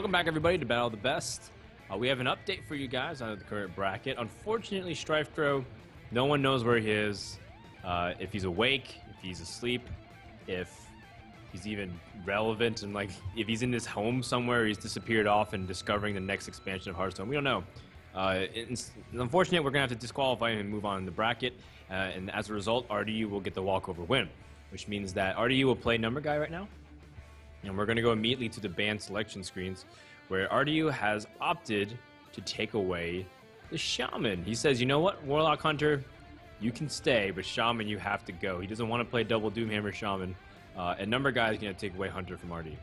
Welcome back, everybody, to Battle of the Best. We have an update for you guys on the current bracket. Unfortunately, StrifeCrow, no one knows where he is, if he's awake, if he's asleep, if he's even relevant, and like if he's in his home somewhere, he's disappeared off and discovering the next expansion of Hearthstone. We don't know. It's unfortunate. We're going to have to disqualify him and move on in the bracket, and as a result, RDU will get the walkover win, which means that RDU will play Numberguy right now. And we're going to go immediately to the band selection screens, where RDU has opted to take away the Shaman. He says, you know what, Warlock Hunter, you can stay, but Shaman, you have to go. He doesn't want to play double Doomhammer Shaman. And Numberguy is going to take away Hunter from RDU.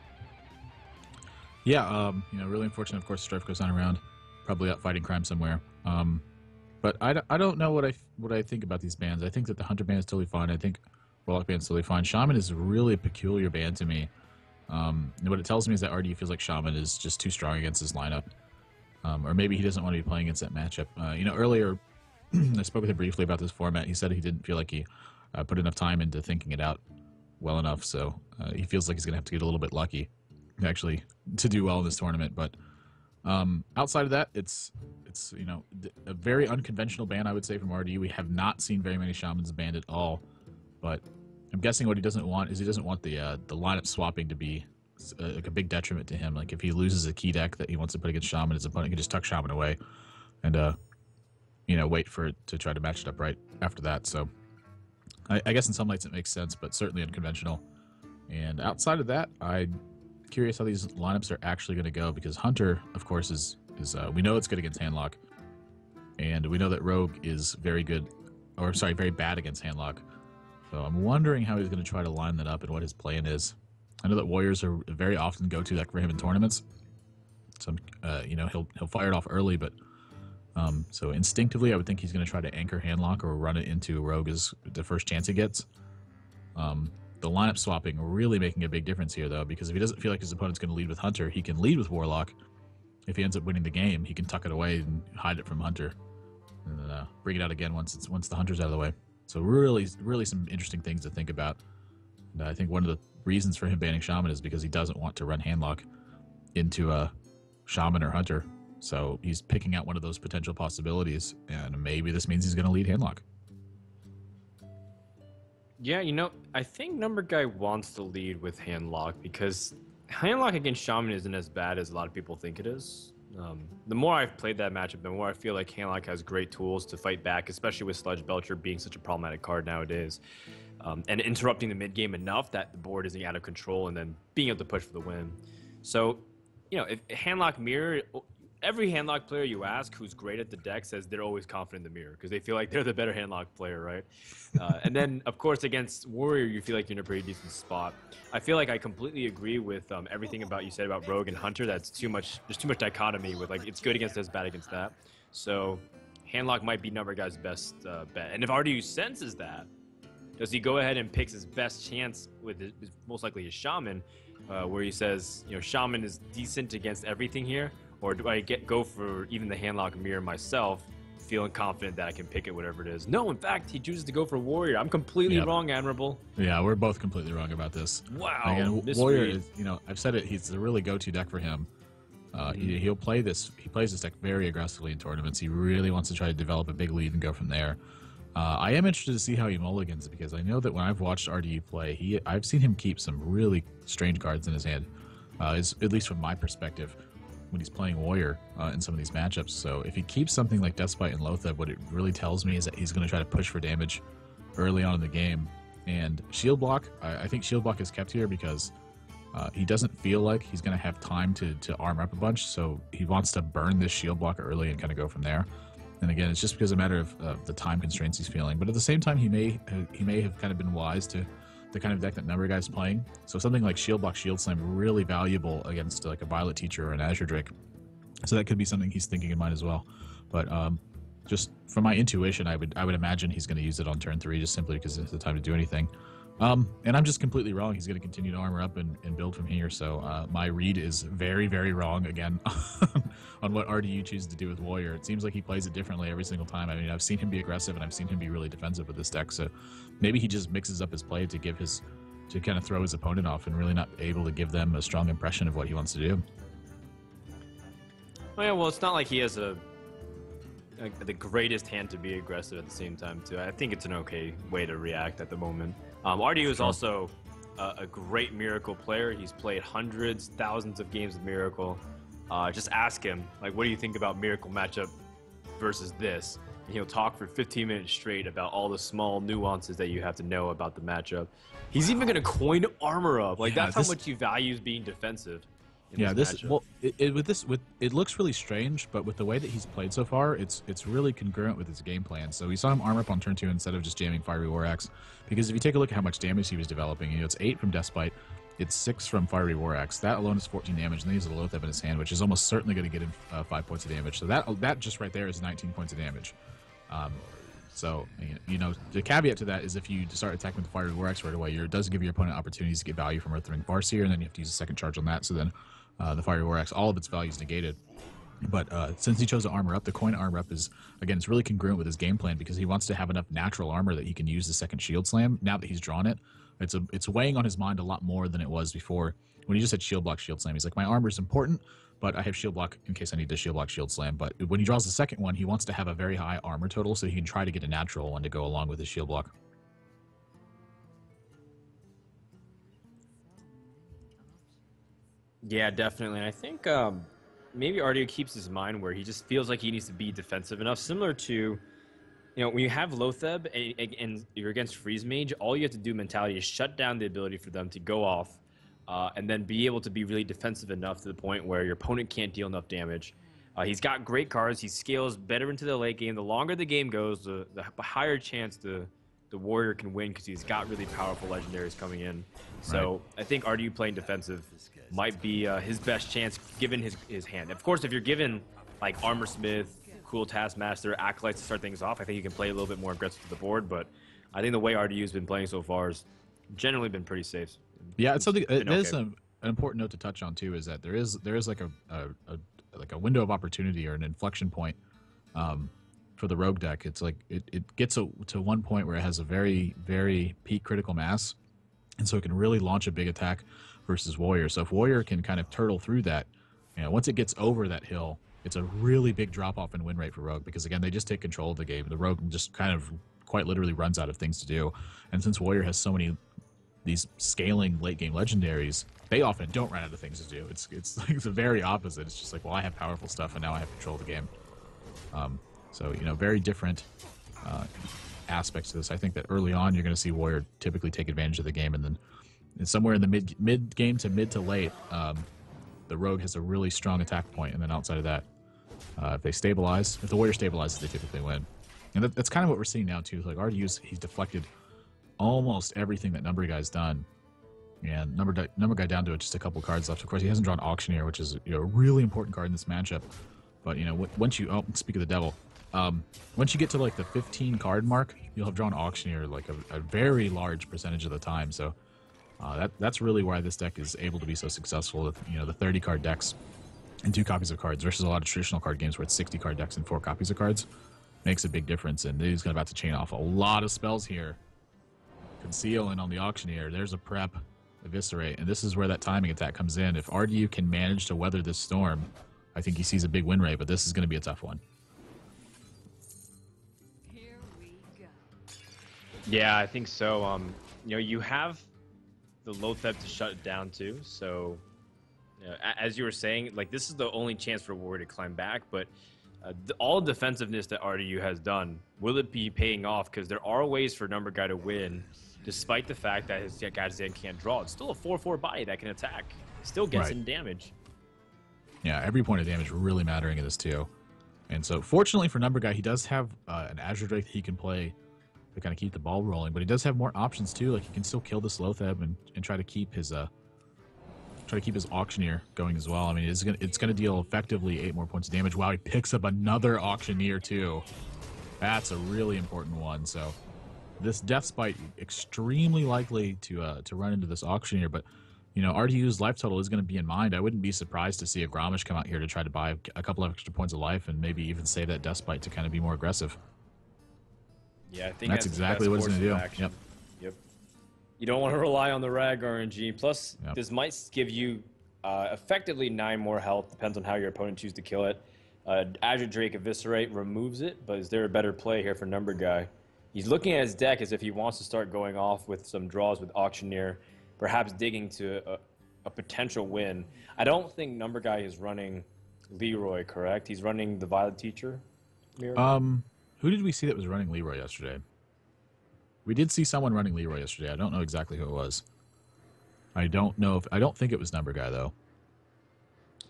Yeah, really unfortunate. Of course, Strife goes on around, probably out fighting crime somewhere. But I don't know what I think about these bans. I think that the Hunter ban is totally fine. I think Warlock ban is totally fine. Shaman is a really peculiar ban to me. What it tells me is that RDU feels like Shaman is just too strong against his lineup. Or maybe he doesn't want to be playing against that matchup. Earlier, I spoke with him briefly about this format. He said he didn't feel like he put enough time into thinking it out well enough, so he feels like he's going to have to get a little bit lucky, actually, to do well in this tournament. But outside of that, it's a very unconventional ban, I would say, from RDU. We have not seen very many Shamans banned at all, but I'm guessing what he doesn't want is he doesn't want the lineup swapping to be like a big detriment to him. Like if he loses a key deck that he wants to put against Shaman, his opponent can just tuck Shaman away and wait for it to try to match it up right after that. So I guess in some lights it makes sense, but certainly unconventional. And outside of that, I'm curious how these lineups are actually going to go, because Hunter, of course, is we know it's good against Handlock, and we know that Rogue is very bad against Handlock. So I'm wondering how he's going to try to line that up and what his plan is. I know that Warriors are very often go-to deck for him in tournaments. So, he'll fire it off early, but so instinctively I would think he's going to try to anchor Handlock or run it into Rogue as the first chance he gets. The lineup swapping really making a big difference here, though, because if he doesn't feel like his opponent's going to lead with Hunter, he can lead with Warlock. If he ends up winning the game, he can tuck it away and hide it from Hunter, and then bring it out again once the Hunter's out of the way. So really some interesting things to think about. And I think one of the reasons for him banning Shaman is because he doesn't want to run Handlock into a Shaman or Hunter. So he's picking out one of those potential possibilities, and maybe this means he's going to lead Handlock. Yeah, I think Numberguy wants to lead with Handlock because Handlock against Shaman isn't as bad as a lot of people think it is. The more I've played that matchup, the more I feel like Handlock has great tools to fight back, especially with Sludge Belcher being such a problematic card nowadays, and interrupting the mid game enough that the board isn't out of control, and then being able to push for the win. So, if Handlock mirror, every Handlock player you ask who's great at the deck says they're always confident in the mirror because they feel like they're the better Handlock player, right? And then, of course, against Warrior, you feel like you're in a pretty decent spot. I feel like I completely agree with everything about you said about Rogue and Hunter. That's too much. There's too much dichotomy with like it's good against this, bad against that. So Handlock might be Numberguy's best bet. And if RDU senses that, does he go ahead and picks his best chance with most likely his Shaman, where he says, Shaman is decent against everything here? Or do I go for even the Handlock mirror myself, feeling confident that I can pick it, whatever it is? No, in fact, he chooses to go for Warrior. I'm completely wrong, Admirable. Yeah, we're both completely wrong about this. Wow. Again, Warrior is, I've said it, he's a really go-to deck for him. He plays this deck very aggressively in tournaments. He really wants to try to develop a big lead and go from there. I am interested to see how he mulligans, because I know that when I've watched RDU play, I've seen him keep some really strange cards in his hand, at least from my perspective, when he's playing Warrior in some of these matchups. So if he keeps something like Deathbite and Loatheb, what it really tells me is that he's going to try to push for damage early on in the game. And Shield Block, I think Shield Block is kept here because he doesn't feel like he's going to have time to armor up a bunch, so he wants to burn this Shield Block early and kind of go from there. And again, it's just because a matter of the time constraints he's feeling. But at the same time, he may have kind of been wise to the kind of deck that Numberguy's playing. So something like Shield Block, Shield Slam, really valuable against like a Violet Teacher or an Azure Drake. So that could be something he's thinking in mind as well. But just from my intuition, I would imagine he's going to use it on turn 3 just simply because it's the time to do anything. And I'm just completely wrong. He's going to continue to armor up and build from here. So my read is very, very wrong again on what RDU chooses to do with Warrior. It seems like he plays it differently every single time. I mean, I've seen him be aggressive and I've seen him be really defensive with this deck. So maybe he just mixes up his play to kind of throw his opponent off and really not able to give them a strong impression of what he wants to do. Oh, yeah, well, it's not like he has the greatest hand to be aggressive at the same time, too. I think it's an okay way to react at the moment. RDU is also a great Miracle player. He's played hundreds, thousands of games of Miracle. Just ask him, like, what do you think about Miracle matchup versus this? And he'll talk for 15 minutes straight about all the small nuances that you have to know about the matchup. He's even going to coin armor up. Like, that's how much he values being defensive. Yeah, it looks really strange, but with the way that he's played so far, it's really congruent with his game plan. So we saw him armor up on turn 2 instead of just jamming Fiery War Axe, because if you take a look at how much damage he was developing, it's 8 from Deathbite, it's 6 from Fiery War Axe. That alone is 14 damage, and then he has a Loatheb in his hand, which is almost certainly going to get him 5 points of damage. So that just right there is 19 points of damage. So, the caveat to that is if you start attacking with the Fiery War Axe right away, it does give your opponent opportunities to get value from Earthring Farseer, and then you have to use a second charge on that. So then the Fiery War Axe, all of its value is negated. But since he chose to armor up, the coin armor up is, again, it's really congruent with his game plan because he wants to have enough natural armor that he can use the second Shield Slam. Now that he's drawn it, it's weighing on his mind a lot more than it was before. When he just had Shield Block, Shield Slam, he's like, my armor is important, but I have Shield Block in case I need to Shield Block, Shield Slam. But when he draws the second one, he wants to have a very high armor total so he can try to get a natural one to go along with his Shield Block. Yeah, definitely. I think maybe RDU keeps his mind where he just feels like he needs to be defensive enough, similar to, when you have Loatheb and you're against Freeze Mage, all you have to do mentality is shut down the ability for them to go off and then be able to be really defensive enough to the point where your opponent can't deal enough damage. He's got great cards. He scales better into the late game. The longer the game goes, the higher chance the Warrior can win because he's got really powerful legendaries coming in. So Right. I think RDU playing defensive might be his best chance given his hand. Of course, if you're given like Armor Smith, Cool Taskmaster, Acolytes to start things off, I think you can play a little bit more aggressive to the board. But I think the way RDU's been playing so far has generally been pretty safe. Yeah, it's something. Been There's okay. an important note to touch on too, is that there is like a window of opportunity or an inflection point for the Rogue deck. It's like it gets to one point where it has a very, very peak critical mass, and so it can really launch a big attack versus Warrior. So if Warrior can kind of turtle through that, once it gets over that hill, it's a really big drop off in win rate for Rogue, because again, they just take control of the game. The Rogue just kind of quite literally runs out of things to do, and since Warrior has so many these scaling late game legendaries, they often don't run out of things to do. It's like the very opposite. It's just like, well, I have powerful stuff and now I have control of the game. So very different aspects to this. I think that early on you're going to see Warrior typically take advantage of the game, and then somewhere in the mid game to mid to late, the Rogue has a really strong attack point, and then outside of that, if the Warrior stabilizes, they typically win. And that's kind of what we're seeing now too. Like he's deflected almost everything that Numberguy's done, and Numberguy down to just a couple cards left. Of course, he hasn't drawn Auctioneer, which is a really important card in this matchup. But once you speak of the devil, once you get to like the 15 card mark, you'll have drawn Auctioneer like a very large percentage of the time. So that's really why this deck is able to be so successful with the 30 card decks and 2 copies of cards versus a lot of traditional card games where it's 60 card decks and 4 copies of cards. Makes a big difference, and he's about to chain off a lot of spells here. Conceal, and on the Auctioneer, there's a prep, Eviscerate, and this is where that timing attack comes in. If RDU can manage to weather this storm, I think he sees a big win rate, but this is going to be a tough one. Here we go. Yeah, I think so. You have the Loatheb to shut it down too. So, as you were saying, like this is the only chance for Warrior to climb back. But all defensiveness that RDU has done, will it be paying off? Because there are ways for Numberguy to win, despite the fact that his Gadzan can't draw. It's still a 4/4 body that can attack. Still gets in damage. Yeah, every point of damage really mattering in this too. And so, fortunately for Numberguy, he does have an Azure Drake that he can play to kind of keep the ball rolling. But he does have more options too. Like he can still kill this Loatheb and try to keep his Auctioneer going as well. I mean, it's gonna deal effectively 8 more points of damage. Wow, he picks up another Auctioneer too. That's a really important one. So this Deathbite extremely likely to run into this Auctioneer, but RDU's life total is going to be in mind. I wouldn't be surprised to see a Grommash come out here to try to buy a couple of extra points of life and maybe even save that Deathbite to kind of be more aggressive. Yeah, I think that's exactly what it's going to do. Yep. You don't want to rely on the Rag RNG. Plus, this might give you Effectively 9 more health, depends on how your opponent chooses to kill it. Azure Drake Eviscerate removes it, but is there a better play here for Numberguy? He's looking at his deck as if he wants to start going off with some draws with Auctioneer, perhaps digging to a potential win. I don't think Numberguy is running Leroy, correct? He's running the Violet Teacher? Miracle? Who did we see that was running Leroy yesterday? We did see someone running Leroy yesterday. I don't know exactly who it was. I don't think it was Numberguy, though.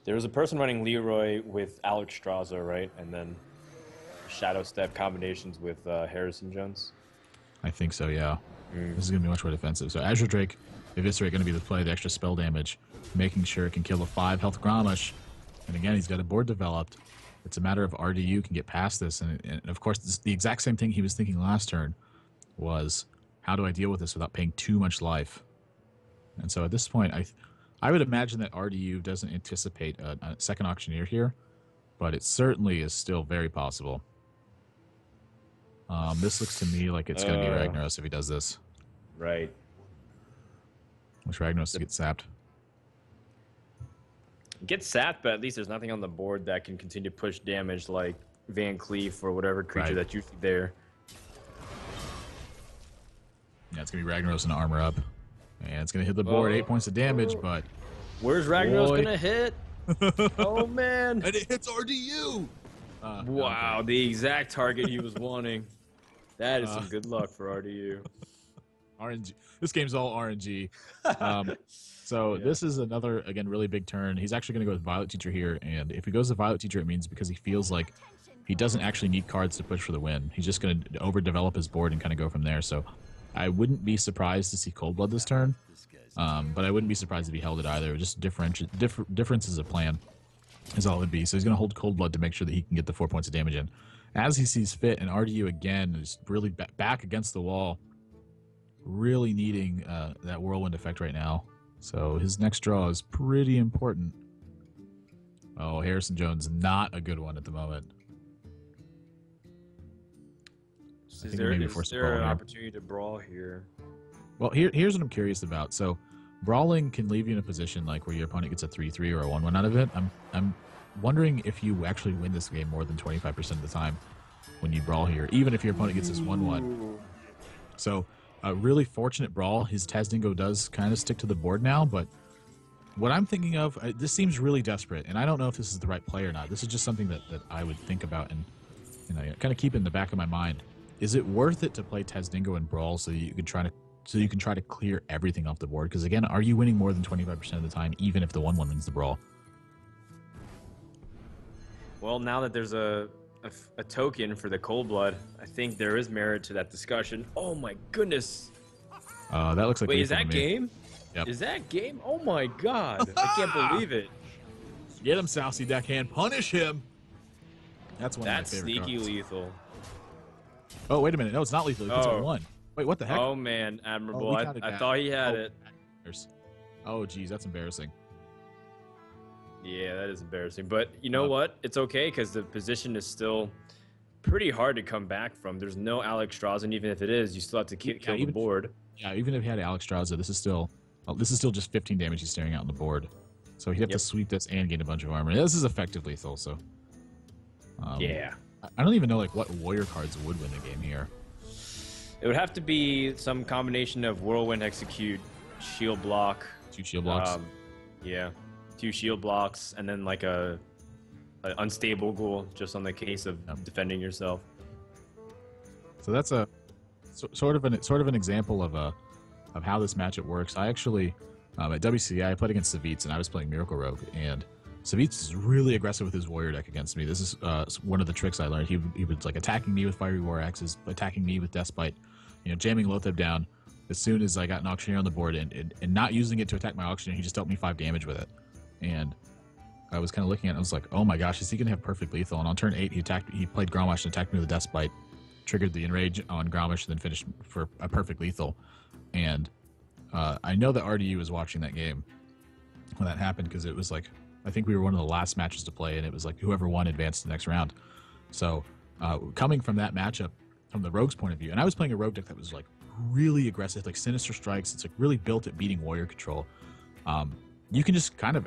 There was a person running Leroy with Alex Straza, right? And then Shadow Step combinations with Harrison Jones. I think so, yeah. This is going to be much more defensive. So Azure Drake, Eviscerate going to be the play, the extra spell damage, making sure it can kill a 5 health Grommash. And again, he's got a board developed. It's a matter of RDU can get past this. And of course, this, the exact same thing he was thinking last turn was, how do I deal with this without paying too much life? And so at this point, I would imagine that RDU doesn't anticipate a second Auctioneer here, but it certainly is still very possible. This looks to me like it's going to be Ragnaros if he does this. Right. Wish Ragnaros to get sapped. Get sapped, but at least there's nothing on the board that can continue to push damage like Van Cleef or whatever creature that's usually there. Yeah, it's going to be Ragnaros and Armor Up. And it's going to hit the board, 8 points of damage, but... Where's Ragnaros going to hit? Oh, man. And it hits RDU! Wow, the exact target he was wanting. That is some good luck for RDU. RNG. This game's all RNG. This is another, again, really big turn. He's actually going to go with Violet Teacher here, and if he goes with Violet Teacher, it means because he feels like he doesn't actually need cards to push for the win. He's just going to overdevelop his board and kind of go from there. So I wouldn't be surprised to see Cold Blood this turn, but I wouldn't be surprised if he held it either. Just differences of plan is all it would be. So he's going to hold Cold Blood to make sure that he can get the 4 points of damage in as he sees fit. And RDU again is really back against the wall, really needing that Whirlwind effect right now. So his next draw is pretty important. Oh, Harrison Jones, not a good one at the moment. Is there an opportunity to brawl here? Well, here's what I'm curious about. So, brawling can leave you in a position like where your opponent gets a 3-3 or a 1-1 out of it. I'm wondering if you actually win this game more than 25% of the time when you brawl here, even if your opponent gets this 1-1. So, a really fortunate brawl. His Tazdingo does kind of stick to the board now, but what I'm thinking of, this seems really desperate, and I don't know if this is the right play or not. This is just something that I would think about and kind of keep in the back of my mind. Is it worth it to play Tazdingo and brawl so you can try to clear everything off the board? Because again, are you winning more than 25% of the time, even if the 1-1 wins the brawl? Well, now that there's a token for the Cold Blood, I think there is merit to that discussion. Oh my goodness! That looks like. Wait, is that game? Yep. Is that game? Oh my god! I can't believe it. Get him, Sousy Deckhand. Punish him. That's one of my favorite sneaky cards. Lethal. Oh, wait a minute. No, it's not lethal. It's a 1. Wait, what the heck? Oh, man. Admirable. I thought he had it. Oh, geez. That's embarrassing. Yeah, that is embarrassing. But you know what? It's okay because the position is still pretty hard to come back from. There's no Alex Straza, and even if it is, you still have to kill the board. Yeah, even if he had Alex Straza, this is still just 15 damage he's staring out on the board. So he'd have to sweep this and gain a bunch of armor. This is effective lethal, so... yeah. I don't even know what warrior cards would win the game here. It would have to be some combination of Whirlwind Execute, Shield Block. 2 shield blocks. Yeah, 2 shield blocks, and then like a unstable ghoul just on the case of defending yourself. So that's a sort of an example of how this matchup works. I actually at WCI I played against Savitz and I was playing Miracle Rogue, and Savitz is really aggressive with his warrior deck against me. This is one of the tricks I learned. He was like attacking me with Fiery War Axes, attacking me with Deathbite, jamming Lotheb down as soon as I got an Auctioneer on the board, and not using it to attack my Auctioneer. He just dealt me 5 damage with it. And I was kind of looking at it, I was like, oh my gosh, is he going to have perfect lethal? And on turn 8, he played Grommash and attacked me with a Deathbite, triggered the Enrage on Grommash, and then finished for a perfect lethal. And I know that RDU was watching that game when that happened, because it was like, I think we were one of the last matches to play, and it was like whoever won advanced to the next round. So coming from that matchup, from the Rogue's point of view, and I was playing a Rogue deck that was like really aggressive, like Sinister Strikes. It's like really built at beating warrior control. You can just kind of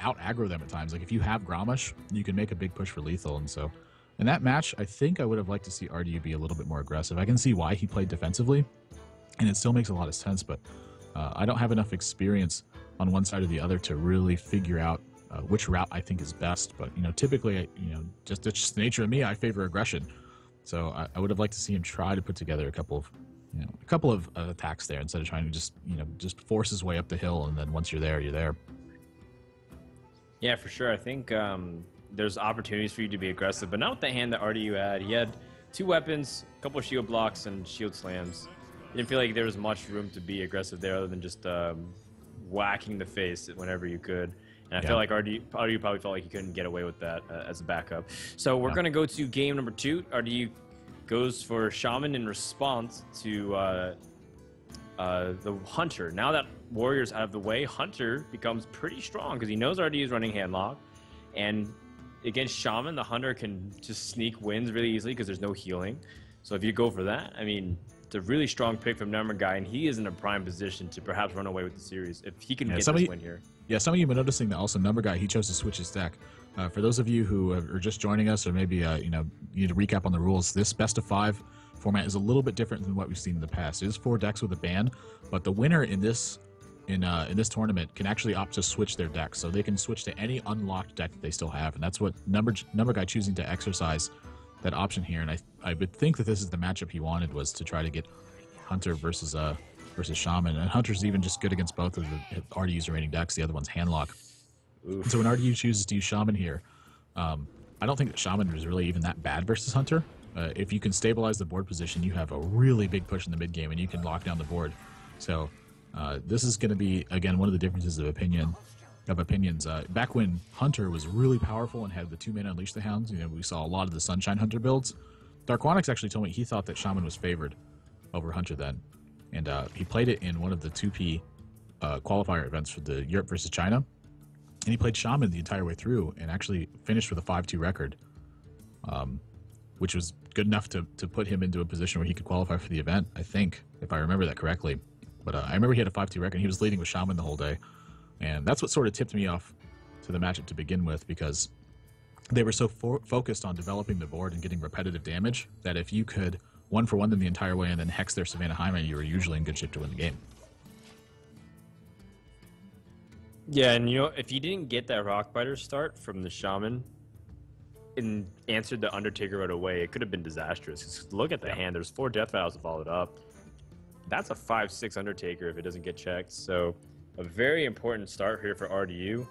out aggro them at times. Like if you have Grommash, you can make a big push for lethal. And so in that match, I think I would have liked to see RDU be a little bit more aggressive. I can see why he played defensively, and it still makes a lot of sense, but I don't have enough experience on one side or the other to really figure out which route I think is best. But, typically, just it's just the nature of me, I favor aggression. So I would have liked to see him try to put together a couple of attacks there instead of trying to just force his way up the hill, and then once you're there, you're there. Yeah, for sure. I think there's opportunities for you to be aggressive, but not with the hand that RDU had. He had 2 weapons, a couple of shield blocks, and shield slams. I didn't feel like there was much room to be aggressive there other than just whacking the face whenever you could. And I feel like RDU probably felt like he couldn't get away with that as a backup. So we're going to go to game number 2. RDU goes for Shaman in response to the Hunter. Now that Warrior's out of the way, Hunter becomes pretty strong because he knows RDU is running handlock. And against Shaman, the Hunter can just sneak wins really easily because there's no healing. So if you go for that, I mean, it's a really strong pick from Numberguy, and he is in a prime position to perhaps run away with the series if he can get this win here. Yeah, some of you have been noticing that also Numberguy, he chose to switch his deck. For those of you who are just joining us, or maybe you need to recap on the rules, this best of 5 format is a little bit different than what we've seen in the past. It is 4 decks with a ban, but the winner in this tournament can actually opt to switch their deck, so they can switch to any unlocked deck that they still have, and that's what Numberguy choosing to exercise that option here. And I would think that this is the matchup he wanted, was to try to get Hunter versus Shaman, and Hunter's even just good against both of the RDU's remaining decks. The other one's handlock. So when RDU chooses to use Shaman here, I don't think that Shaman is really even that bad versus Hunter. If you can stabilize the board position, you have a really big push in the mid game, and you can lock down the board. So this is going to be, again, one of the differences of opinions. Back when Hunter was really powerful and had the 2-mana Unleash the Hounds, we saw a lot of the Sunshine Hunter builds. Darkwanics actually told me he thought that Shaman was favored over Hunter then, and he played it in one of the 2P qualifier events for the Europe versus China, and he played Shaman the entire way through and actually finished with a 5-2 record, which was good enough to put him into a position where he could qualify for the event, I think, if I remember that correctly. But I remember he had a 5-2 record, and he was leading with Shaman the whole day. And that's what sort of tipped me off to the matchup to begin with, because they were so focused on developing the board and getting repetitive damage that if you could 1-for-1 them the entire way and then hex their Savannah Jaime, you were usually in good shape to win the game. Yeah, and if you didn't get that Rockbiter start from the Shaman and answered the Undertaker right away, it could have been disastrous. Look at the hand. There's 4 Death Vials followed up. That's a 5-6 Undertaker if it doesn't get checked. So a very important start here for RDU.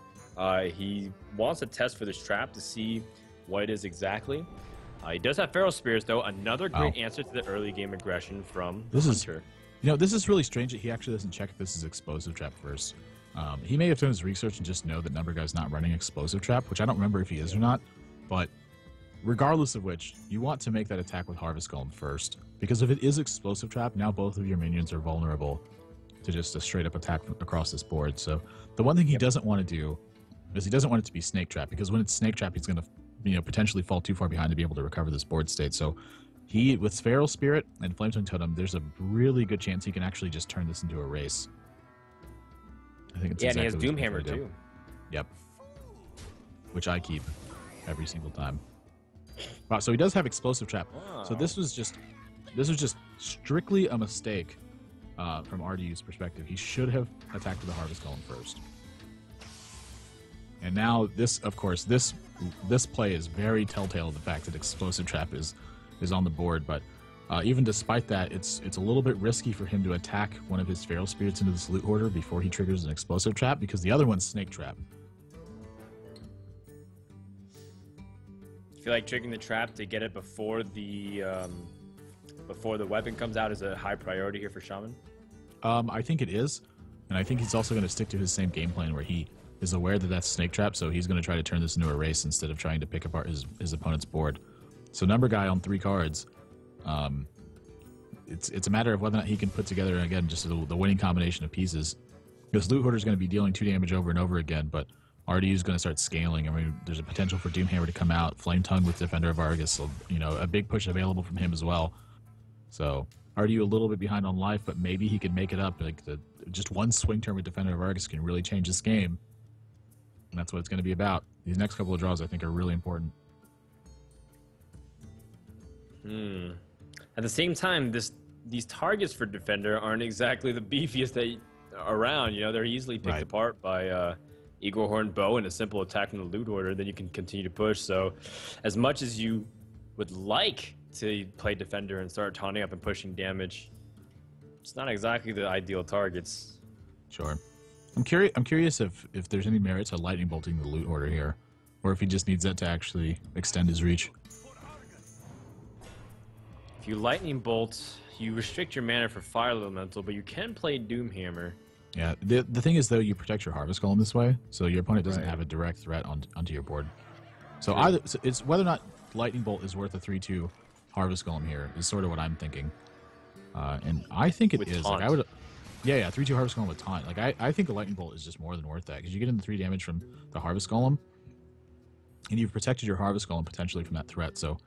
He wants to test for this trap to see what it is exactly. He does have Feral Spears, though. Another great answer to the early game aggression from Hunter. This is really strange that he actually doesn't check if this is Explosive Trap first. He may have done his research and just know that Numberguy's not running Explosive Trap, which I don't remember if he is or not. But regardless of which, you want to make that attack with Harvest Golem first, because if it is Explosive Trap, now both of your minions are vulnerable to just a straight-up attack across this board. So the one thing he doesn't want to do is he doesn't want it to be Snake Trap, because when it's Snake Trap, he's going to potentially fall too far behind to be able to recover this board state. So he, with Feral Spirit and Flametongue Totem, there's a really good chance he can actually just turn this into a race. I think it's and he has Doomhammer too. Yep. Which I keep every single time. Wow, so he does have Explosive Trap. Wow. So this was just strictly a mistake from RDU's perspective. He should have attacked with the Harvest Golem first. And now this, of course, this play is very telltale of the fact that Explosive Trap is on the board, but even despite that, it's a little bit risky for him to attack one of his Feral Spirits into this Loot Hoarder before he triggers an Explosive Trap, because the other one's Snake Trap. I feel like triggering the trap to get it before the weapon comes out is a high priority here for Shaman. I think it is, and I think he's also going to stick to his same game plan where he is aware that that's Snake Trap, so he's going to try to turn this into a race instead of trying to pick apart his opponent's board. So Numberguy on 3 cards, it's a matter of whether or not he can put together, again, just the winning combination of pieces. Because Loot Hoarder is going to be dealing 2 damage over and over again, but RDU is going to start scaling. I mean, there's a potential for Doomhammer to come out, Flametongue with Defender of Argus, so, a big push available from him as well. So RDU a little bit behind on life, but maybe he can make it up. Like just one swing turn with Defender of Argus can really change this game. And that's what it's going to be about. These next couple of draws, I think, are really important. At the same time, these targets for defender aren't exactly the beefiest that around. You know, they're easily picked apart by Eagle Horn Bow and a simple attack from the loot order. Then you can continue to push. So, as much as you would like to play defender and start taunting up and pushing damage, it's not exactly the ideal targets. Sure. I'm curious if there's any merit to lightning bolting the loot order here, or if he just needs that to actually extend his reach. If you lightning bolt, you restrict your mana for fire elemental, but you can play Doomhammer. Yeah. The thing is though, you protect your Harvest Golem this way, so your opponent doesn't have a direct threat onto your board. So it's whether or not lightning bolt is worth a 3/2 Harvest Golem here is sort of what I'm thinking. And I think it is. Like I would. Yeah, 3/2 Harvest Golem with taunt. Like I think the Lightning Bolt is just more than worth that because you get in the 3 damage from the Harvest Golem, and you've protected your Harvest Golem potentially from that threat. So,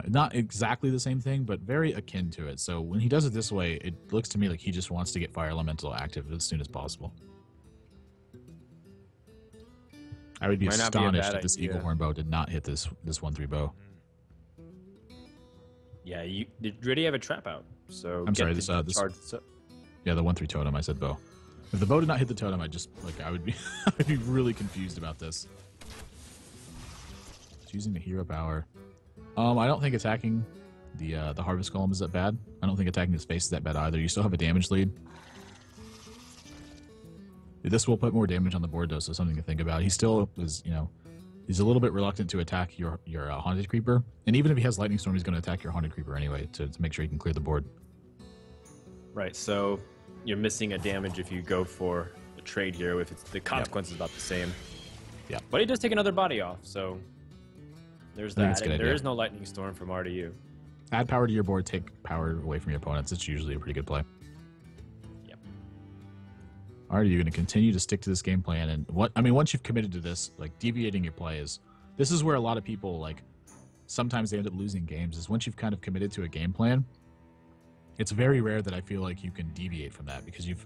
not exactly the same thing, but very akin to it. So when he does it this way, it looks to me like he just wants to get Fire Elemental active as soon as possible. I would be astonished if this Eagle Horn Bow did not hit this 1/3 bow. Yeah, you already have a trap out. So I'm sorry, yeah, the 1/3 totem. I said bow. If the bow did not hit the totem, I would be I'd be really confused about this. It's using the hero power. I don't think attacking the Harvest Golem is that bad. I don't think attacking his face is that bad either. You still have a damage lead. This will put more damage on the board though, so something to think about. He still is, he's a little bit reluctant to attack your Haunted Creeper, and even if he has Lightning Storm, he's going to attack your Haunted Creeper anyway to make sure he can clear the board. Right, so you're missing a damage if you go for a trade here. If it's the consequence is about the same. Yeah, but he does take another body off, so there's that. And there is no Lightning Storm from RDU. Add power to your board, take power away from your opponents. It's usually a pretty good play. Yep. RDU going to continue to stick to this game plan, and once you've committed to this, like deviating your play this is where a lot of people sometimes they end up losing games. Is once you've kind of committed to a game plan. It's very rare that I feel like you can deviate from that because you've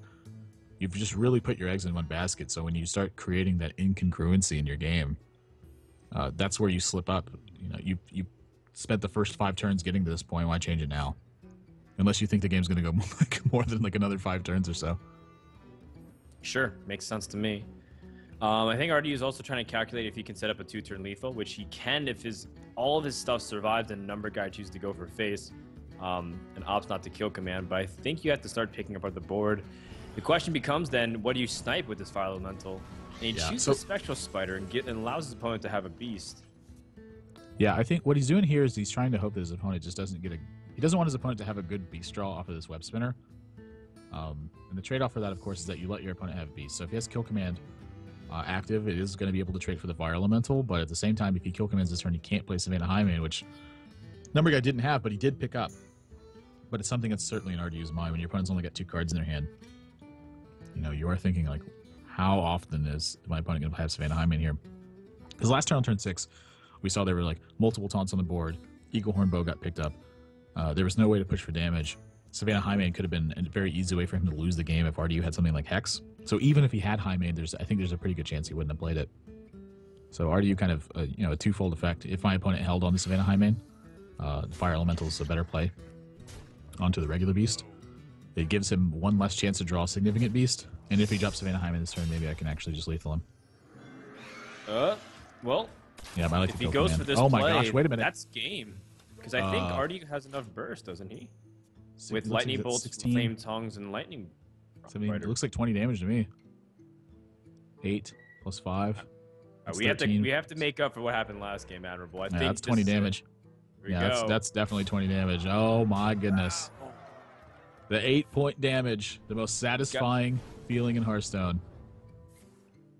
just really put your eggs in one basket. So when you start creating that incongruency in your game, that's where you slip up. You spent the first 5 turns getting to this point. Why change it now? Unless you think the game's going to go more than another 5 turns or so. Sure, makes sense to me. I think RDU is also trying to calculate if he can set up a 2-turn lethal, which he can if all of his stuff survives and Numberguy chooses to go for face. And opts not to kill command, but I think you have to start picking apart the board. The question becomes then, what do you snipe with this Fire Elemental? And he chooses a Spectral Spider and allows his opponent to have a beast. Yeah, I think what he's doing here is he's trying to hope that his opponent just doesn't he doesn't want his opponent to have a good beast draw off of this web spinner. And the trade-off for that, of course, is that you let your opponent have beast. So if he has kill command active, it is going to be able to trade for the Fire Elemental, but at the same time, if he kill commands this turn, he can't play Savannah Highmane, which Numberguy didn't have, but he did pick up. But it's something that's certainly in RDU's mind when your opponent's only got 2 cards in their hand. You are thinking, how often is my opponent going to have Savannah Highmane here? Because last turn on turn 6, we saw there were, multiple taunts on the board. Eagle Horn Bow got picked up. There was no way to push for damage. Savannah Highmane could have been a very easy way for him to lose the game if RDU had something like Hex. So even if he had Highmane, I think there's a pretty good chance he wouldn't have played it. So RDU kind of, a twofold effect. If my opponent held on to Savannah Highmane, Fire Elemental is a better play onto the regular beast. It gives him one less chance to draw a significant beast, and if he drops Savannah Highmane this turn, maybe I can actually just lethal him. Well, yeah, I like if he goes for this oh my play, gosh, wait a minute. That's game. Because I think RDU has enough burst, doesn't he? With Lightning Bolts, 16. Flame Tongues, and Lightning. It looks like 20 damage to me. 8 plus 5. We have to make up for what happened last game, Admirable. I think that's 20 damage. That's definitely 20 damage. Oh my goodness. The 8-point damage, the most satisfying feeling in Hearthstone.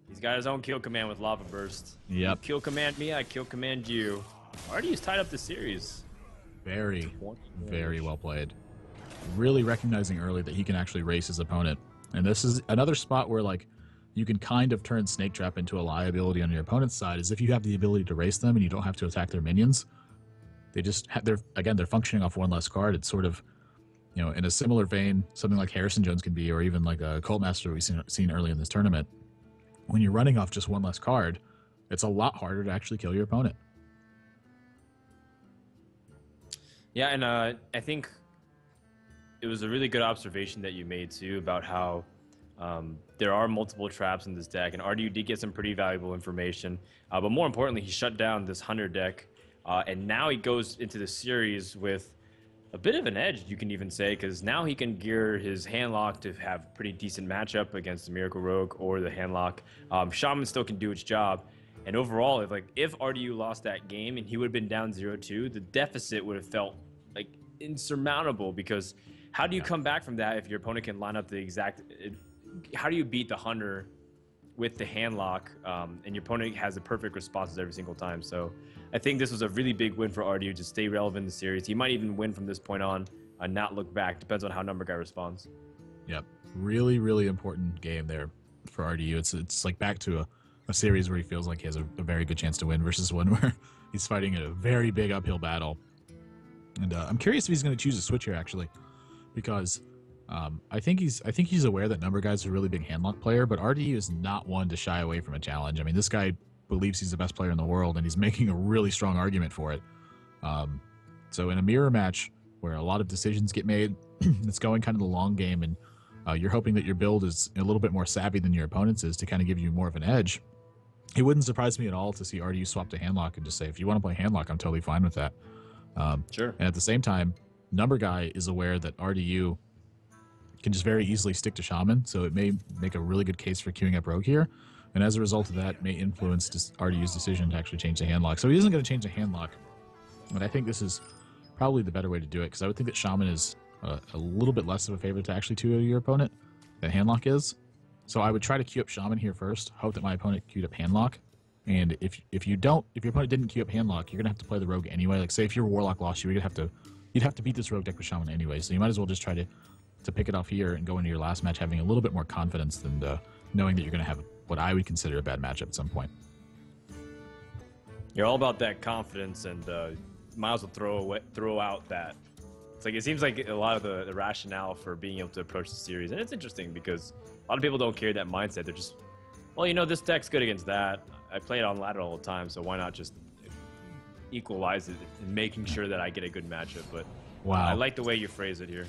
He's got his own kill command with Lava Burst. Yep. You kill command me, I kill command you. RDU's tied up the series. Very well played. Really recognizing early that he can actually race his opponent. And this is another spot where you can kind of turn Snake Trap into a liability on your opponent's side, is if you have the ability to race them and you don't have to attack their minions. They're functioning off one less card. It's sort of, in a similar vein, something like Harrison Jones can be, or even like a Cult Master we've seen early in this tournament. when you're running off just one less card, it's a lot harder to actually kill your opponent. Yeah, and I think it was a really good observation that you made too about how there are multiple traps in this deck, and RDU did get some pretty valuable information. But more importantly, he shut down this Hunter deck, and now he goes into the series with a bit of an edge, you can even say, because now he can gear his Handlock to have a pretty decent matchup against the Miracle Rogue or the Handlock. Shaman still can do its job. And overall, if RDU lost that game and he would have been down 0-2, the deficit would have felt like insurmountable, because how do you come back from that if your opponent can line up the exact... How do you beat the Hunter with the Handlock, and your opponent has the perfect responses every single time? So I think this was a really big win for RDU to stay relevant in the series. He might even win from this point on and not look back. Depends on how Numberguy responds. Yep. Really, really important game there for RDU. It's like back to a series where he feels like he has a very good chance to win versus one where he's fighting a very big uphill battle. And I'm curious if he's going to choose a switch here, actually, because I think he's aware that Numberguy's a really big Handlock player, but RDU is not one to shy away from a challenge. I mean, this guy believes he's the best player in the world, and he's making a really strong argument for it. So in a mirror match where a lot of decisions get made, it's going kind of the long game, and you're hoping that your build is a little bit more savvy than your opponent's is to kind of give you more of an edge. It wouldn't surprise me at all to see RDU swap to Handlock and just say, if you want to play Handlock, I'm totally fine with that. Sure. And at the same time, Numberguy is aware that RDU can just very easily stick to Shaman, so it may make a really good case for queuing up Rogue here. And as a result of that, may influence RDU's decision to actually change the Handlock. So he isn't going to change the Handlock, but I think this is probably the better way to do it, because I would think that Shaman is a little bit less of a favorite to actually 2 your opponent than Handlock is. So I would try to queue up Shaman here first, hope that my opponent queued up Handlock. And if your opponent didn't queue up Handlock, you're gonna have to play the Rogue anyway. Like, say if your Warlock lost, you'd have to beat this Rogue deck with Shaman anyway. So you might as well just try to pick it off here and go into your last match having a little bit more confidence than knowing that you're gonna have what I would consider a bad matchup at some point. You're all about that confidence, and might as well throw out that. It's like, it seems like a lot of the rationale for being able to approach the series, and it's interesting because a lot of people don't carry that mindset. They're just, well, this deck's good against that. I play it on ladder all the time, so why not just equalize it and making sure that I get a good matchup? But wow, I like the way you phrase it here.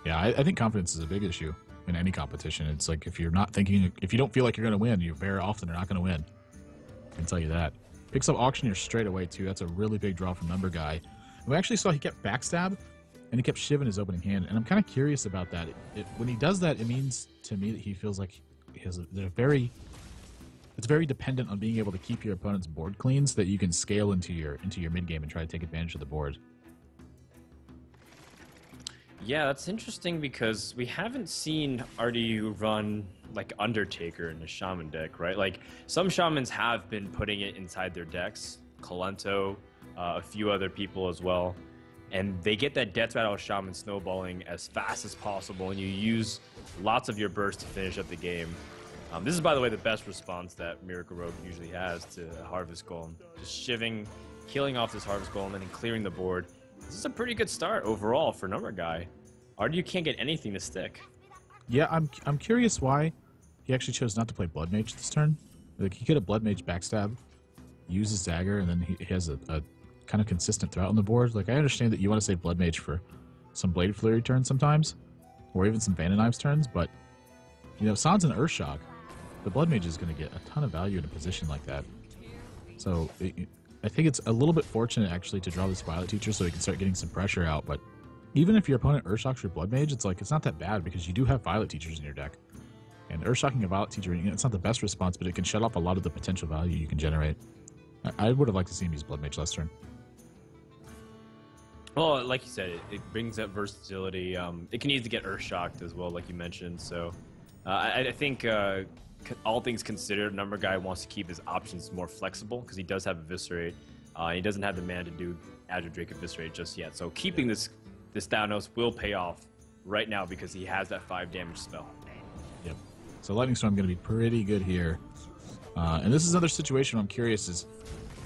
Yeah, I think confidence is a big issue in any competition. It's like, if you don't feel like you're going to win, you very often are not going to win. I can tell you that. Picks up Auctioneer straight away, too. That's a really big draw from Numberguy. And we actually saw he kept Backstab, and he kept Shiv in his opening hand. And I'm kind of curious about that. When he does that, it means to me that he feels like it's very dependent on being able to keep your opponent's board clean so that you can scale into your mid game and try to take advantage of the board. Yeah, that's interesting because we haven't seen RDU run like Undertaker in the Shaman deck, right? Like, some Shamans have been putting it inside their decks. Kalento, a few other people as well. And they get that Death Rattle Shaman snowballing as fast as possible, and you use lots of your burst to finish up the game. This is, by the way, the best response that Miracle Rogue usually has to Harvest Golem. Just shivving, killing off this Harvest Golem, and then clearing the board. This is a pretty good start overall for Numberguy. RDU can't get anything to stick. Yeah, I'm curious why he actually chose not to play Blood Mage this turn. Like, he could have Blood Mage Backstab, use his dagger, and then he has a kind of consistent threat on the board. Like, I understand that you want to save Blood Mage for some Blade Flurry turns sometimes, or even some Vandal Knives turns, but Sans and Earthshock, the Blood Mage is going to get a ton of value in a position like that. So I think it's a little bit fortunate actually to draw this Violet Teacher so he can start getting some pressure out. But even if your opponent Earthshocks your Blood Mage, it's not that bad because you do have Violet Teachers in your deck. And Earthshocking a Violet Teacher, it's not the best response, but it can shut off a lot of the potential value you can generate. I would have liked to see him use Blood Mage last turn. Well, like you said, it brings up versatility. It can easily get Earthshocked as well, like you mentioned. So I think all things considered, Numberguy wants to keep his options more flexible because he does have Eviscerate. He doesn't have the mana to do Azure Drake Eviscerate just yet. So keeping this Thanos will pay off right now because he has that 5 damage spell. Yep. So Lightning Storm going to be pretty good here. And this is another situation where I'm curious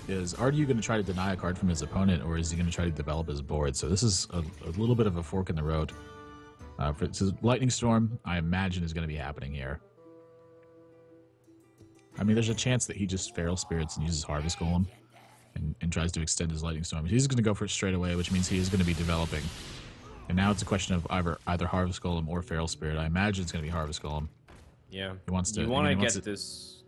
is RDU going to try to deny a card from his opponent, or is he going to try to develop his board? So this is a little bit of a fork in the road. So Lightning Storm, I imagine, is going to be happening here. I mean, there's a chance that he just Feral Spirits and uses Harvest Golem and tries to extend his Lightning Storm. He's going to go for it straight away, which means he is going to be developing. And now it's a question of either Harvest Golem or Feral Spirit. I imagine it's going to be Harvest Golem. Yeah. He wants to. You want to get this.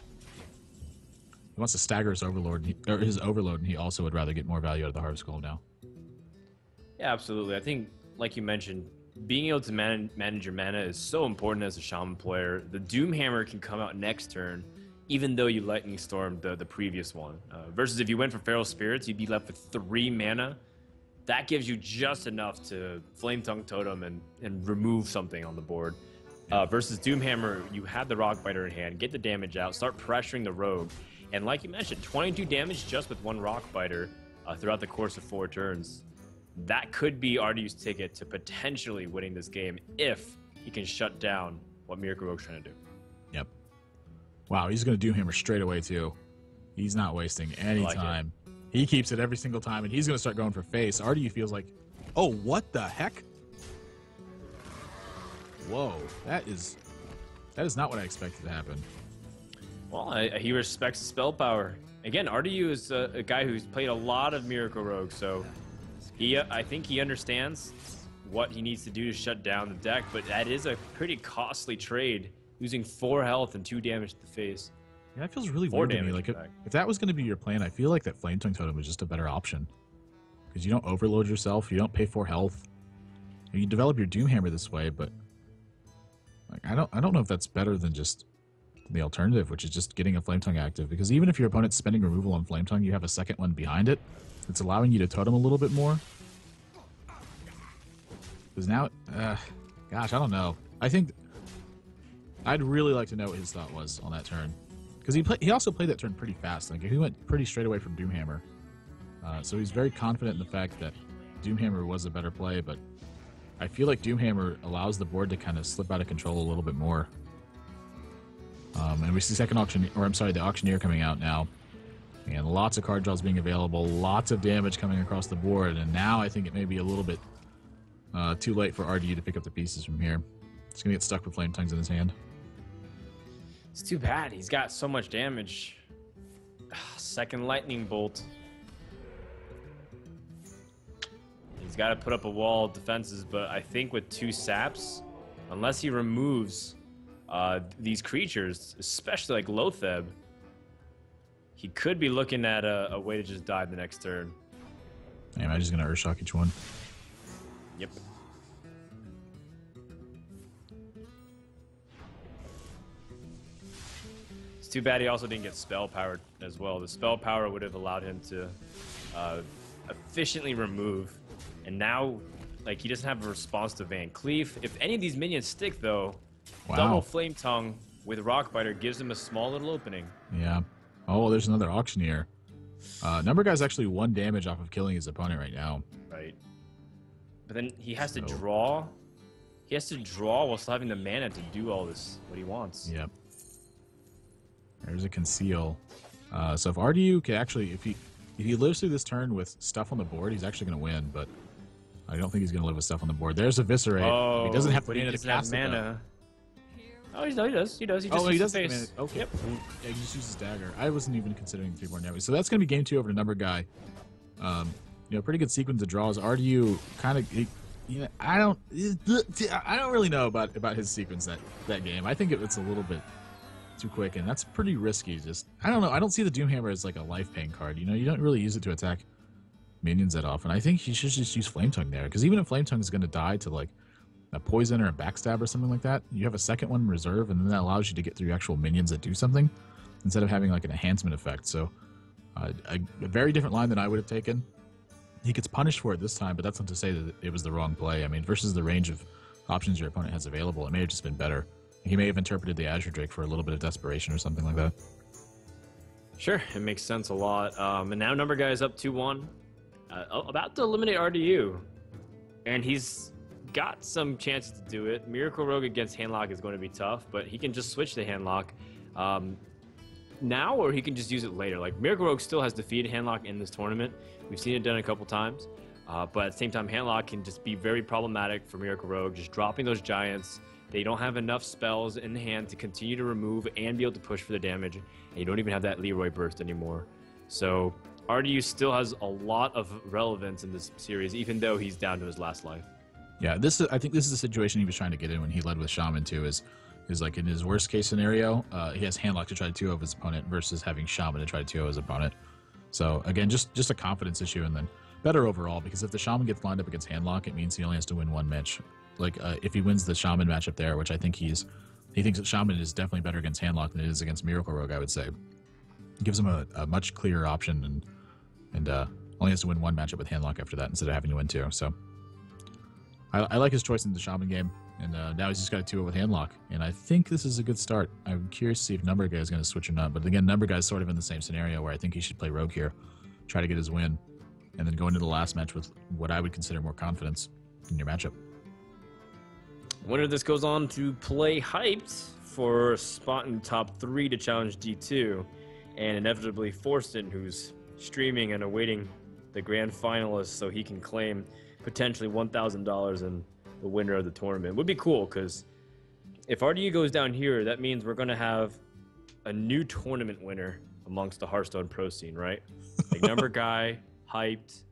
He wants to stagger his Overlord, or his Overload, and he also would rather get more value out of the Harvest Golem now. Yeah, absolutely. I think, like you mentioned, being able to manage your mana is so important as a Shaman player. The Doomhammer can come out next turn, even though you Lightning Stormed the previous one. Versus if you went for Feral Spirits, you'd be left with 3 mana. That gives you just enough to Flame Tongue Totem and remove something on the board. Versus Doomhammer, you have the Rockbiter in hand, get the damage out, start pressuring the Rogue. And like you mentioned, 22 damage just with 1 Rockbiter throughout the course of 4 turns. That could be RDU's ticket to potentially winning this game if he can shut down what Miracle Rogue's trying to do. Yep. Wow, he's going to Doomhammer straight away, too. He's not wasting any time. He keeps it every single time, and he's going to start going for face. RDU feels like, oh, what the heck? Whoa, that is not what I expected to happen. Well, he respects spell power. Again, RDU is a guy who's played a lot of Miracle Rogue, so I think he understands what he needs to do to shut down the deck, but that is a pretty costly trade, losing 4 health and 2 damage to the face. Yeah, that feels really weird to me. Like, if that was going to be your plan, I feel like that Flame Tongue Totem was just a better option. Because you don't overload yourself, you don't pay 4 health. You develop your Doomhammer this way, but like, I don't know if that's better than just the alternative, which is just getting a Flame Tongue active. Because even if your opponent's spending removal on Flame Tongue, you have a second one behind it. It's allowing you to totem a little bit more. Because now, gosh, I don't know. I think I'd really like to know what his thought was on that turn. Because he also played that turn pretty fast. Like, he went pretty straight away from Doomhammer. So he's very confident in the fact that Doomhammer was a better play, but I feel like Doomhammer allows the board to kind of slip out of control a little bit more. And we see the Auctioneer coming out now. And lots of card draws being available, lots of damage coming across the board, and now I think it may be a little bit too late for RDU to pick up the pieces from here. He's going to get stuck with Flame Tongues in his hand. It's too bad. He's got so much damage. Second Lightning Bolt. He's got to put up a wall of defenses, but I think with 2 saps, unless he removes these creatures, especially like Loatheb, he could be looking at a way to just die the next turn. Am I just going to Earthshock each one? Yep. It's too bad he also didn't get spell powered as well. The spell power would have allowed him to efficiently remove. And now, like, he doesn't have a response to Van Cleef. If any of these minions stick, though, double Flame Tongue with Rockbiter gives him a small little opening. Yeah. Oh, there's another Auctioneer. Numberguy's actually 1 damage off of killing his opponent right now. Right. But then he has to draw. He has to draw while still having the mana to do all this, what he wants. Yep. There's a Conceal. So if RDU can actually, if he lives through this turn with stuff on the board, he's actually going to win, but I don't think he's going to live with stuff on the board. There's Eviscerate. Oh, he doesn't have but mana he to cast it, mana. Oh, he does. He just he does uses have face. mana. Okay. Yep. Yeah, he just uses Dagger. I wasn't even considering 3 more damage. So that's going to be game 2 over to Numberguy. Pretty good sequence of draws. RDU kind of, I don't really know about his sequence that game. I think it's a little bit too quick, and that's pretty risky. Just, I don't know. I don't see the Doomhammer as like a life pain card. You don't really use it to attack minions that often. I think he should just use Flame Tongue there, because even if Flame Tongue is going to die to like a poison or a backstab or something like that, you have a second one in reserve, and then that allows you to get through actual minions that do something instead of having like an enhancement effect. So a very different line than I would have taken. He gets punished for it this time, but that's not to say that it was the wrong play. I mean, versus the range of options your opponent has available, it may have just been better. He may have interpreted the Azure Drake for a little bit of desperation or something like that. Sure, it makes sense a lot. And now Numberguy is up 2-1, about to eliminate RDU, and he's got some chances to do it. Miracle Rogue against Handlock is going to be tough, but he can just switch to Handlock now, or he can just use it later. Like, Miracle Rogue still has defeated Handlock in this tournament. We've seen it done a couple times, but at the same time, Handlock can just be very problematic for Miracle Rogue, just dropping those giants, They don't have enough spells in hand to continue to remove and be able to push for the damage, and you don't even have that Leroy burst anymore. So RDU still has a lot of relevance in this series, even though he's down to his last life. Yeah, I think this is the situation he was trying to get in when he led with Shaman too. Is like in his worst case scenario, he has Handlock to try to 2-0 his opponent versus having Shaman to try to 2-0 his opponent. So again, just a confidence issue, and then better overall, because if the Shaman gets lined up against Handlock, it means he only has to win one match. Like if he wins the Shaman matchup there, which I think he thinks that Shaman is definitely better against Handlock than it is against Miracle Rogue, I would say. It gives him a much clearer option, and only has to win one matchup with Handlock after that instead of having to win two. So I like his choice in the Shaman game, and now he's just got to 2-0 with Handlock, and I think this is a good start. I'm curious to see if Numberguy is going to switch or not, but again, Numberguy is sort of in the same scenario where I think he should play Rogue here, try to get his win, and then go into the last match with what I would consider more confidence in your matchup. Winner of this goes on to play Hyped for a spot in top 3 to challenge D2, and inevitably Forsten, who's streaming and awaiting the grand finalists so he can claim potentially $1,000 and the winner of the tournament. Would be cool, because if RDU goes down here, that means we're going to have a new tournament winner amongst the Hearthstone pro scene, right? Like Numberguy, Hyped,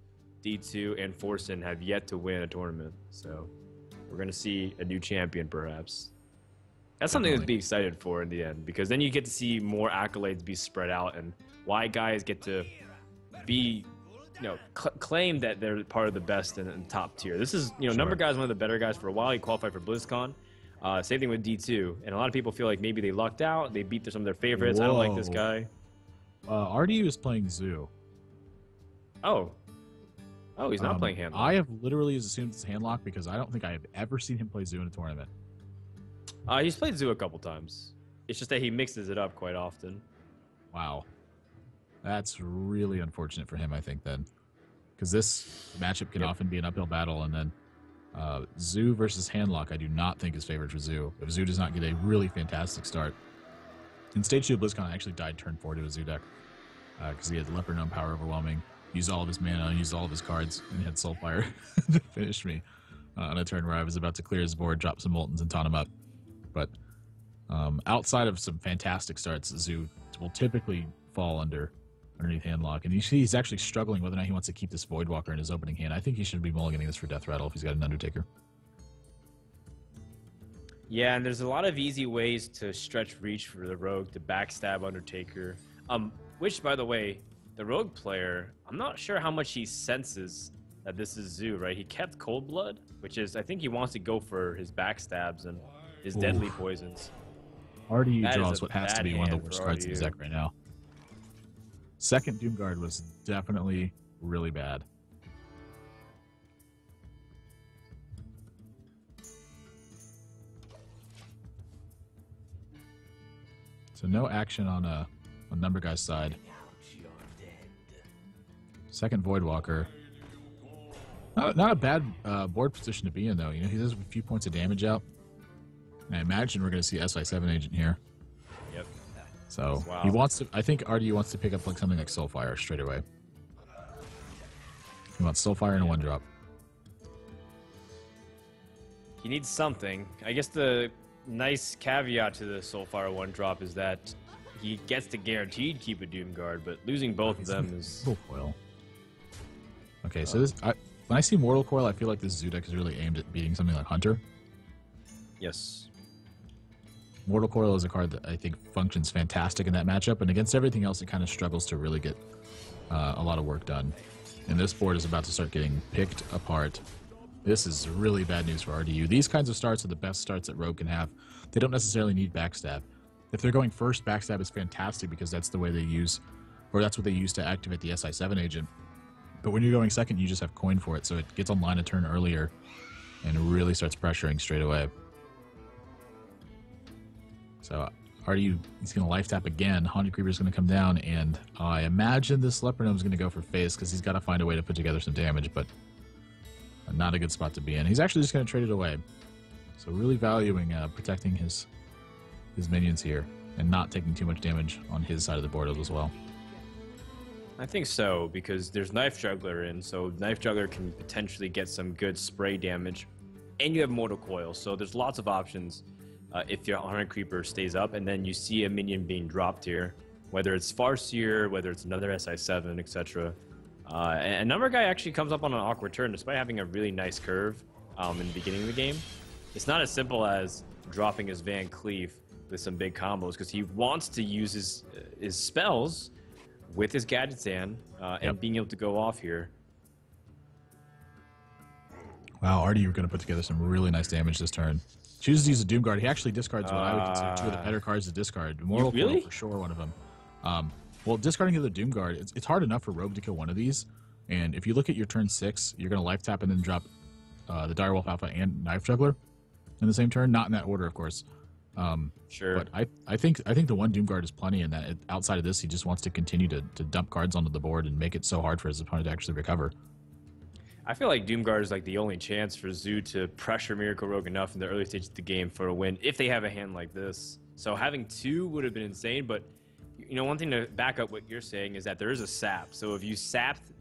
D2, and Forsen have yet to win a tournament. So we're going to see a new champion, perhaps. That's something to be excited for in the end, because then you get to see more accolades be spread out, and why guys get to be, claim that they're part of the best in top tier. This is, Numberguy is one of the better guys for a while. He qualified for BlizzCon. Same thing with D2, and a lot of people feel like maybe they lucked out. They beat some of their favorites. Whoa. I don't like this guy. RDU is playing Zoo. Oh, he's not playing Handlock. I have literally assumed it's Handlock because I don't think I have ever seen him play Zoo in a tournament. He's played Zoo a couple times. It's just that he mixes it up quite often. Wow. That's really unfortunate for him, I think, then. Because this matchup can often be an uphill battle, and then Zoo versus Handlock I do not think is favored for Zoo. If Zoo does not get a really fantastic start. In Stage 2 of BlizzCon, I actually died turn 4 to a Zoo deck because he had Leopard Gnome Power Overwhelming, used all of his mana, used all of his cards, and he had Soulfire to finish me on a turn where I was about to clear his board, drop some Moltons, and taunt him up. But outside of some fantastic starts, Zoo will typically fall underneath Handlock, and he's actually struggling whether or not he wants to keep this Voidwalker in his opening hand. I think he should be mulliganing this for Death Rattle if he's got an Undertaker. Yeah, and there's a lot of easy ways to stretch reach for the Rogue to backstab Undertaker. Which, by the way, the Rogue player, I'm not sure how much he senses that this is Zoo, right? He kept Cold Blood, which is, I think he wants to go for his backstabs and his deadly poisons. RDU draws what has to be one of the worst cards in his deck right now. Second Doomguard was definitely really bad. So no action on Numberguy's side. Second Voidwalker. Not a bad board position to be in, though. He does a few points of damage out. I imagine we're going to see SI7 agent here. Yep. So he wants to. I think RDU wants to pick up like something like Soulfire straight away. He wants Soulfire and a 1-drop. He needs something. I guess the nice caveat to the Soulfire 1-drop is that he gets to guaranteed keep a Doomguard, but losing both of them is... Mortal Coil. Okay, so this... when I see Mortal Coil, I feel like this Zoo deck is really aimed at beating something like Hunter. Yes. Mortal Coil is a card that I think functions fantastic in that matchup, and against everything else, it kind of struggles to really get a lot of work done. And this board is about to start getting picked apart. This is really bad news for RDU. These kinds of starts are the best starts that Rogue can have. They don't necessarily need backstab. If they're going first, backstab is fantastic because that's the way they use, or that's what they use to activate the SI7 agent. But when you're going second, you just have coin for it, so it gets online a turn earlier and really starts pressuring straight away. So RDU, he's going to life tap again. Haunted Creeper is going to come down, and I imagine this Leopard Gnome is going to go for face because he's got to find a way to put together some damage, but not a good spot to be in. He's actually just going to trade it away. So really valuing protecting his minions here and not taking too much damage on his side of the board as well. I think so, because there's Knife Juggler in, so Knife Juggler can potentially get some good spray damage. and you have Mortal Coil, so there's lots of options if your Iron Creeper stays up, and then you see a minion being dropped here, whether it's Farseer, whether it's another SI7, etc. And Numberguy actually comes up on an awkward turn, despite having a really nice curve in the beginning of the game. It's not as simple as dropping his Van Cleef with some big combos, because he wants to use his spells with his Gadgetzan and being able to go off here. Wow, RDU going to put together some really nice damage this turn. Chooses to use a Doomguard. He actually discards what I would consider two of the better cards to discard. Mortal Coil for sure, one of them. Well, discarding the Doomguard, it's hard enough for Rogue to kill one of these. And if you look at your turn 6, you're going to life tap and then drop the Direwolf Alpha and Knife Juggler in the same turn. Not in that order, of course. Sure. But I think the one Doomguard is plenty, and that outside of this, he just wants to continue to dump cards onto the board and make it so hard for his opponent to actually recover. I feel like Doomguard is like the only chance for Zoo to pressure Miracle Rogue enough in the early stages of the game for a win if they have a hand like this. So having 2 would have been insane, but you know, one thing to back up what you're saying is that there is a sap. So if you sapped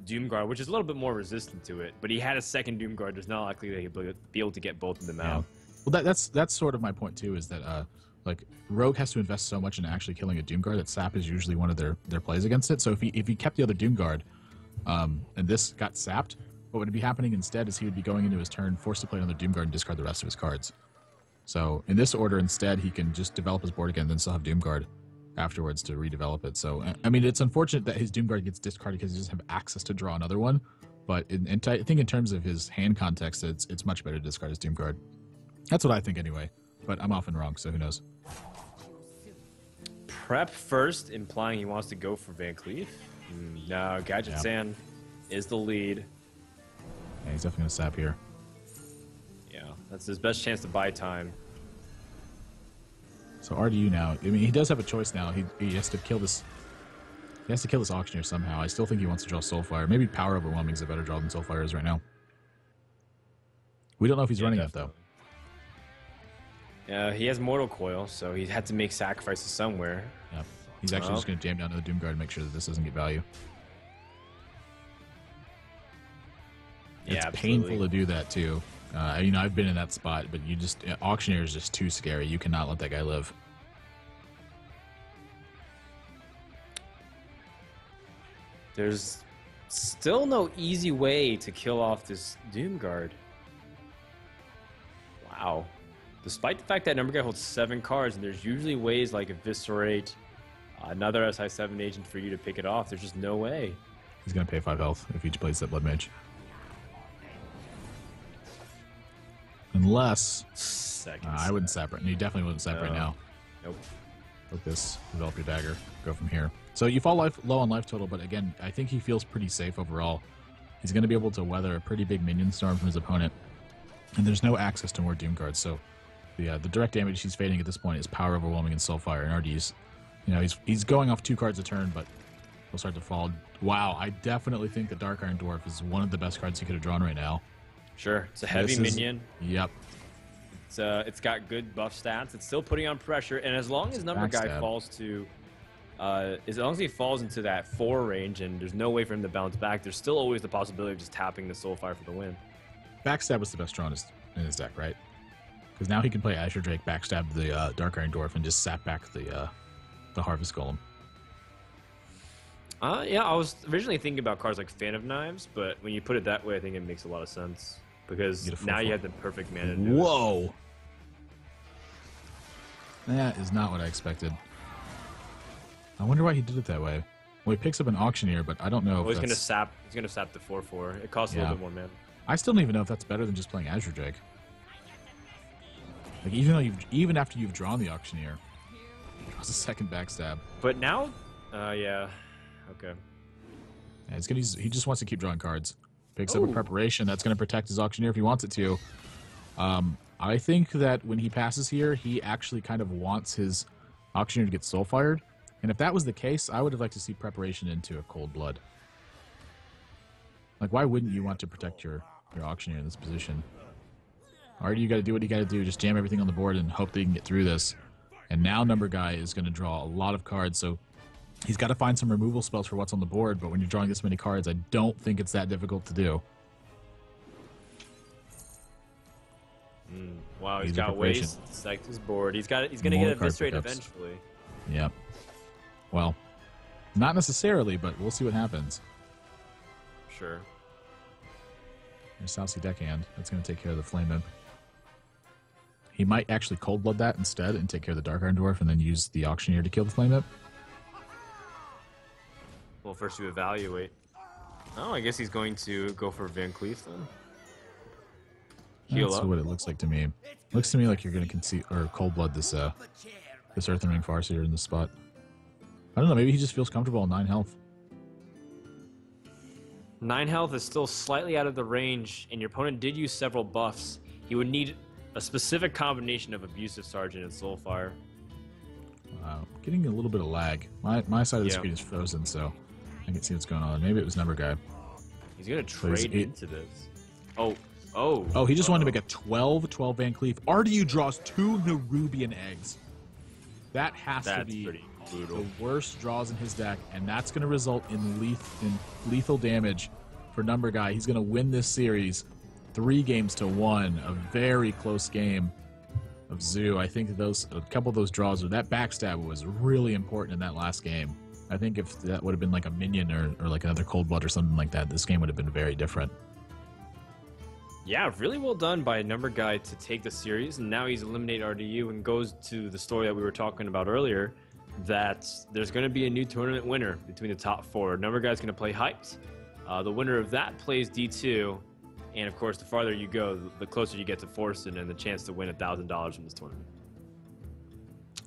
Doomguard, which is a little bit more resistant to it, but he had a second Doomguard, there's not likely that he'll be able to get both of them out. Well, that's sort of my point too, is that like Rogue has to invest so much in actually killing a Doomguard that sap is usually one of their plays against it. So if he kept the other Doomguard, and this got sapped, what would be happening instead is he would be going into his turn, forced to play another Doomguard and discard the rest of his cards. So in this order, instead, he can just develop his board again, and then still have Doomguard afterwards to redevelop it. So I mean, it's unfortunate that his Doomguard gets discarded because he doesn't have access to draw another one. But I think in terms of his hand context, it's much better to discard his Doomguard. That's what I think anyway. But I'm often wrong, so who knows? Prep first, implying he wants to go for Van Cleef. No, Gadgetzan is the lead. Yeah, he's definitely going to sap here. Yeah, that's his best chance to buy time. So RDU now, I mean, he does have a choice now. He has to kill this. He has to kill this Auctioneer somehow. I still think he wants to draw Soulfire. Maybe Power Overwhelming is a better draw than Soulfire is right now. We don't know if he's running it, though. He has Mortal Coil, so he had to make sacrifices somewhere. Yep. He's actually just going to jam down to the Doomguard and make sure that this doesn't get value. It's painful to do that, too. You know, I've been in that spot, but Auctioneer is just too scary. You cannot let that guy live. There's still no easy way to kill off this Doomguard. Wow. Despite the fact that Numberguy holds 7 cards, and there's usually ways like Eviscerate, another SI7 agent for you to pick it off, there's just no way. He's going to pay 5 health if he plays that Blood Mage. Unless... I wouldn't sap right now. You definitely wouldn't sap right now. Nope. Like this, develop your dagger, go from here. So you fall low on life total, but again, I think he feels pretty safe overall. He's going to be able to weather a pretty big minion storm from his opponent. And there's no access to more Doomguards, so the direct damage he's fading at this point is Power Overwhelming and Soulfire. And RD's, you know, he's going off 2 cards a turn, but he'll start to fall. Wow, I definitely think the Dark Iron Dwarf is one of the best cards he could have drawn right now. Sure, it's a heavy minion. Yep. It's got good buff stats. It's still putting on pressure, and as long as Numberguy falls to, as long as he falls into that 4 range, and there's no way for him to bounce back, there's still always the possibility of just tapping the Soulfire for the win. Backstab was the best draw in his deck, right? Because now he can play Azure Drake, backstab the Dark Iron Dwarf, and just sap back the Harvest Golem. Yeah, I was originally thinking about cards like Fan of Knives, but when you put it that way, I think it makes a lot of sense. Because now you have the perfect mana to do Whoa! That is not what I expected. I wonder why he did it that way. Well, he picks up an Auctioneer, but I don't know if he's gonna sap the 4/4. It costs a little bit more mana. I still don't even know if that's better than just playing Azure Drake. Like even after you've drawn the Auctioneer, it draws a second backstab. But now, yeah, okay. Yeah, he just wants to keep drawing cards. Picks up a Preparation that's going to protect his Auctioneer if he wants it to. I think that when he passes here, he actually kind of wants his Auctioneer to get Soulfired. And if that was the case, I would have liked to see Preparation into a Cold Blood. Like, why wouldn't you want to protect your Auctioneer in this position? Already, you got to do what you got to do. Just jam everything on the board and hope that you can get through this. And now Numberguy is going to draw a lot of cards, so he's got to find some removal spells for what's on the board, but when you're drawing this many cards, I don't think it's that difficult to do. Wow, he's User got preparation. waste. Psyched his board. He's gonna get More card eviscerated pickups. eventually. Yep. Well, not necessarily, but we'll see what happens. Sure. There's South Sea Deckhand. That's going to take care of the Flame Imp. He might actually Cold Blood that instead and take care of the Dark Iron Dwarf and then use the Auctioneer to kill the Flame Imp. Well, first you evaluate. Oh, I guess he's going to go for Van Cleef then. Heal That's up. what it looks like to me. Looks to me like you're going to concede or Cold Blood this Earthen Ring Farseer in this spot. I don't know. Maybe he just feels comfortable on 9 health. 9 health is still slightly out of the range, and your opponent did use several buffs. He would need a specific combination of Abusive Sergeant and Soulfire. Wow. Getting a little bit of lag. My side of the Yeah. screen is frozen, so I can see what's going on. Maybe it was Numberguy. He's gonna he's trade eight. into this. Oh, He just wanted to make a 12 Van Cleef. RDU draws 2 Nerubian eggs. That has to That's be pretty the brutal. worst draws in his deck, and that's going to result in lethal damage for Numberguy. He's going to win this series 3-1, a very close game of Zoo. I think a couple of those draws, or that backstab was really important in that last game. I think if that would have been like a minion or like another Cold Blood or something like that, this game would have been very different. Yeah, really well done by Numberguy to take the series, and now he's eliminated RDU and goes to the story that we were talking about earlier, that there's going to be a new tournament winner between the top 4. Numberguy's going to play Hyped. The winner of that plays D2, and of course, the farther you go, the closer you get to Forsen and the chance to win $1,000 from this tournament.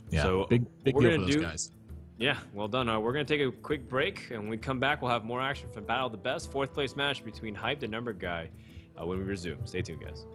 Yeah, So, big deal we're for gonna those do- guys. Yeah, well done. We're going to take a quick break, and when we come back, we'll have more action from Battle of the Best, 4th place match between Hyped and Numberguy when we resume. Stay tuned, guys.